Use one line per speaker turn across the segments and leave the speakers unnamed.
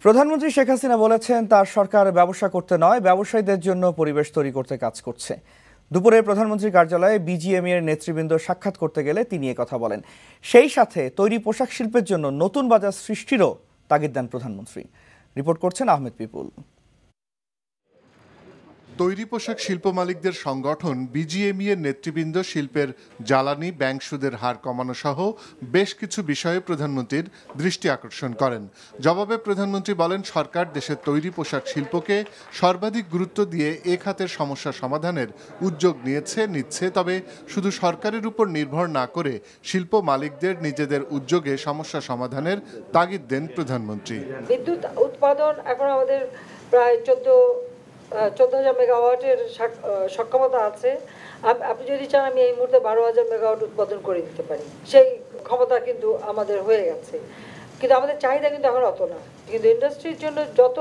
প্রধানমন্ত্রী শেখ হাসিনা বলেছেন তার সরকার ব্যবসা করতে নয় ব্যবসায়ীদের জন্য পরিবেশ তৈরি করতে কাজ করছে। দুপুরে প্রধানমন্ত্রীর কার্যালয়ে বিজিএমইএ এর নেতৃবৃন্দ সাক্ষাৎ করতে গেলে তিনি একথা বলেন। সেই সাথে তৈরি পোশাক শিল্পের জন্য নতুন বাজার সৃষ্টিরও তাগিদ দেন প্রধানমন্ত্রী। রিপোর্ট করছেন আহমেদ পিপুল।
তৈরি পোশাক শিল্প মালিকদের সংগঠন বিজিএমইএ এর নেতৃবৃন্দ শিল্পের জ্বালানি ব্যাংক সুদের হার কমানো সহ বেশ কিছু বিষয়ে প্রধানমন্ত্রীর দৃষ্টি আকর্ষণ করেন। জবাবে প্রধানমন্ত্রী বলেন, সরকার দেশের তৈরি পোশাক শিল্পকে সর্বাধিক গুরুত্ব দিয়ে এ খাতের সমস্যা সমাধানের উদ্যোগ নিচ্ছে। তবে শুধু সরকারের উপর নির্ভর না করে শিল্প মালিকদের নিজেদের উদ্যোগে সমস্যা সমাধানের তাগিদ দেন প্রধানমন্ত্রী।
বিদ্যুৎ উৎপাদন এখন আমাদের প্রায় 14,000 মেগাওয়াটের সক্ষমতা আছে। আপনি যদি চান আমি এই মুহূর্তে 12,000 মেগাওয়াট উৎপাদন করে দিতে পারি। সেই ক্ষমতা কিন্তু আমাদের হয়ে গেছে, কিন্তু আমাদের চাহিদা কিন্তু এখন অত না। কিন্তু ইন্ডাস্ট্রির জন্য যত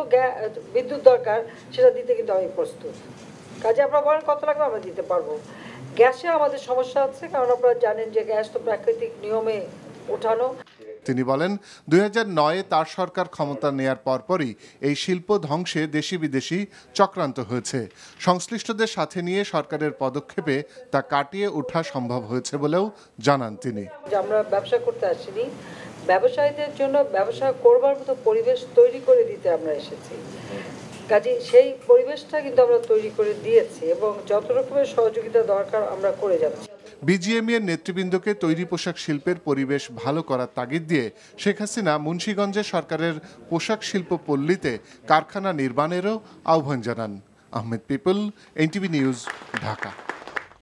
বিদ্যুৎ দরকার সেটা দিতে কিন্তু আমি প্রস্তুত। কাজে আপনারা বলেন কত লাগবে, আমরা দিতে পারবো। গ্যাসে আমাদের সমস্যা আছে, কারণ আপনারা জানেন যে গ্যাস তো প্রাকৃতিক নিয়মে ওঠানো।
তিনি বলেন, 2009-এ তার সরকার ক্ষমতা নেয়ার পরপরই এই শিল্প ধ্বংসে দেশি বিদেশি চক্রান্ত হয়েছে। সংশ্লিষ্টদের সাথে নিয়ে সরকারের পদক্ষেপে তা কাটিয়ে ওঠা সম্ভব হয়েছে বলেও জানান তিনি।
আমরা ব্যবসা করতে আসিনি, ব্যবসায়ীদের জন্য ব্যবসা করবার মতো পরিবেশ তৈরি করে দিতে আমরা এসেছি। কাজে সেই পরিবেশটা কিন্তু আমরা তৈরি করে দিয়েছি এবং যত রকমের সহযোগিতা দরকার আমরা করে যাচ্ছি।
বিজিএমইএ এর নেতৃবৃন্দকে তৈরি পোশাক শিল্পের পরিবেশ ভালো করার তাগিদ দিয়ে শেখ হাসিনা মুন্সিগঞ্জে সরকারের পোশাক শিল্প পল্লীতে কারখানা নির্মাণেরও আহ্বান জানান। Ahmed people, NTV news, Dhaka.